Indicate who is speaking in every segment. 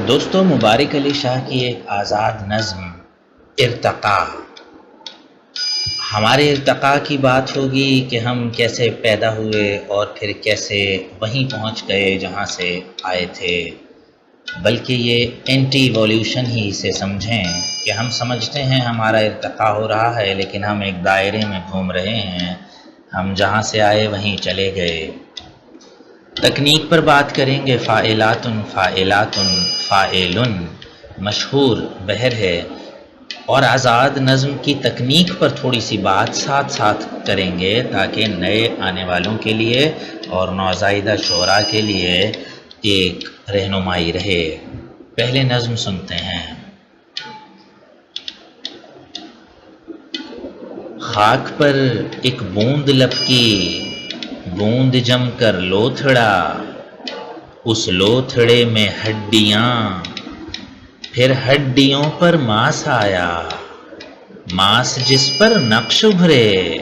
Speaker 1: دوستو، مبارک علی شاہ کی ایک آزاد نظم ارتقا. ہمارے ارتقا کی بات ہوگی کہ ہم کیسے پیدا ہوئے اور پھر کیسے وہیں پہنچ گئے جہاں سے آئے تھے. بلکہ یہ اینٹی ایولیوشن ہی اسے سمجھیں کہ ہم سمجھتے ہیں ہمارا ارتقا ہو رہا ہے، لیکن ہم ایک دائرے میں گھوم رہے ہیں. ہم جہاں سے آئے وہیں چلے گئے. تکنیک پر بات کریں گے. فاعلاتن فاعلاتن فاعلن مشہور بحر ہے، اور آزاد نظم کی تکنیک پر تھوڑی سی بات ساتھ ساتھ کریں گے تاکہ نئے آنے والوں کے لیے اور نوزائیدہ شعراء کے لیے ایک رہنمائی رہے. پہلے نظم سنتے ہیں. خاک پر ایک بوند لپکی، بوند جم کر لوتھڑا، اس لوتھڑے میں ہڈیاں، پھر ہڈیوں پر ماس آیا، ماس جس پر نقش ابھرے،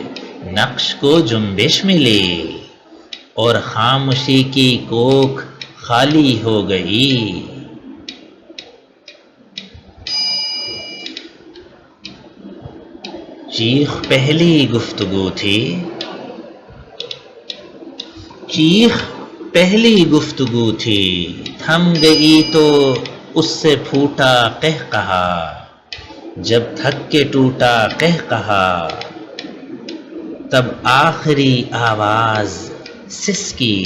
Speaker 1: نقش کو جنبش ملی، اور خاموشی کی کوکھ خالی ہو گئی. چیخ پہلی گفتگو تھی، چیخ پہلی گفتگو تھی، تھم گئی تو اس سے پھوٹا قہقہا، جب تھک کے ٹوٹا قہقہا، تب آخری آواز سسکی،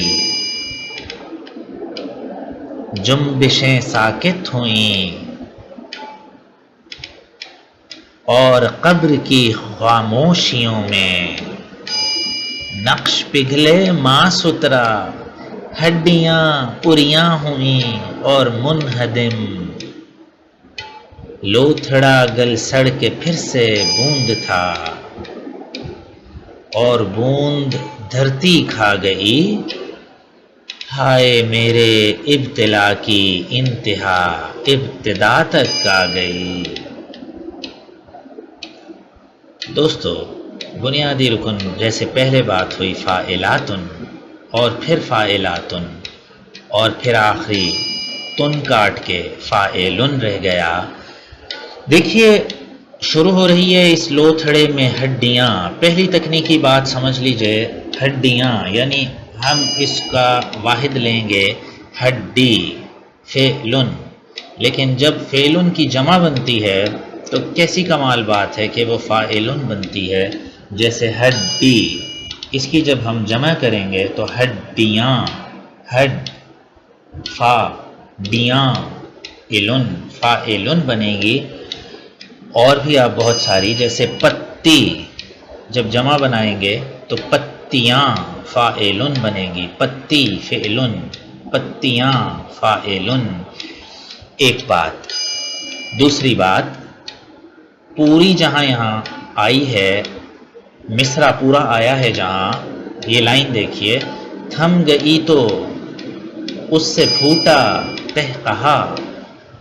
Speaker 1: جنبشیں ساکت ہوئیں، اور قبر کی خاموشیوں میں نقش پگھلے ماس اترا، ہڈیاں پریاں ہوئیں اور منہدم، لوتھڑا گل سڑ کے پھر سے بوند تھا، اور بوند دھرتی کھا گئی. ہائے میرے ابتلا کی انتہا ابتدا تک آ گئی. دوستو، بنیادی رکن جیسے پہلے بات ہوئی فاعلاتن، اور پھر فاعلاتن، اور پھر آخری تن کاٹ کے فاعلن رہ گیا. دیکھیے شروع ہو رہی ہے اس لوتھڑے میں ہڈیاں. پہلی تکنیکی بات سمجھ لیجئے، ہڈیاں یعنی ہم اس کا واحد لیں گے ہڈی، فعلن. لیکن جب فعلن کی جمع بنتی ہے تو کیسی کمال بات ہے کہ وہ فاعلن بنتی ہے. جیسے ہڈی، اس کی جب ہم جمع کریں گے تو ہڈیاں، ہڈ فا ڈیاں علن، فاعلن بنے گی. اور بھی آپ بہت ساری، جیسے پتی، جب جمع بنائیں گے تو پتیاں فاعلن بنے گی، پتی فعلن، پتیاں فاعلن. ایک بات. دوسری بات، پوری جہاں یہاں آئی ہے، مصرع پورا آیا ہے جہاں، یہ لائن دیکھیے، تھم گئی تو اس سے پھوٹا قہقہا،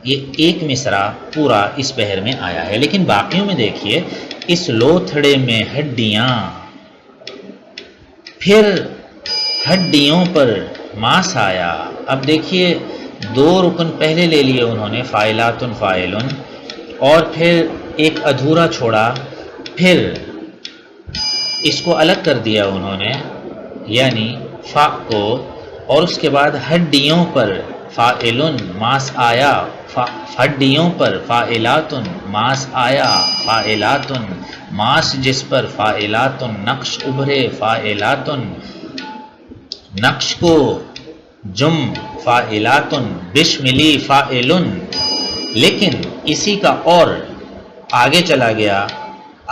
Speaker 1: یہ ایک مصرع پورا اس بحر میں آیا ہے. لیکن باقیوں میں دیکھیے، اس لوتھڑے میں ہڈیاں، پھر ہڈیوں پر ماس آیا. اب دیکھیے دو رکن پہلے لے لیے انہوں نے، فاعلاتن فاعلن، اور پھر ایک ادھورا چھوڑا، پھر اس کو الگ کر دیا انہوں نے، یعنی فا کو، اور اس کے بعد ہڈیوں پر فاعلن ماس آیا، ہڈیوں پر فاعلاتن ماس آیا، فاعلاتن ماس جس پر فاعلاتن نقش ابھرے، فاعلاتن نقش کو جم، فاعلاتن بش ملی، فاعلن. لیکن اسی کا اور آگے چلا گیا،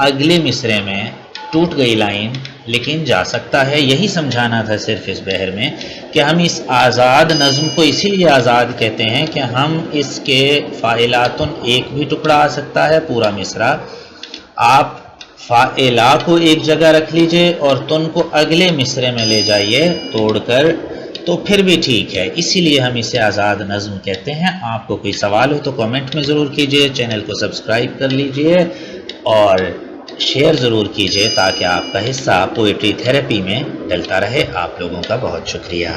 Speaker 1: اگلے مصرے میں ٹوٹ گئی لائن، لیکن جا سکتا ہے. یہی سمجھانا تھا صرف اس بحر میں کہ ہم اس آزاد نظم کو اسی لیے آزاد کہتے ہیں کہ ہم اس کے فاعلاتن ایک بھی ٹکڑا آ سکتا ہے، پورا مصرع. آپ فاعلا کو ایک جگہ رکھ لیجئے اور تن کو اگلے مصرے میں لے جائیے توڑ کر، تو پھر بھی ٹھیک ہے. اسی لیے ہم اسے آزاد نظم کہتے ہیں. آپ کو کوئی سوال ہو تو کامنٹ میں ضرور کیجئے، چینل کو سبسکرائب کر لیجئے اور شیئر ضرور کیجئے تاکہ آپ کا حصہ پوئٹری تھیراپی میں ڈلتا رہے. آپ لوگوں کا بہت شکریہ.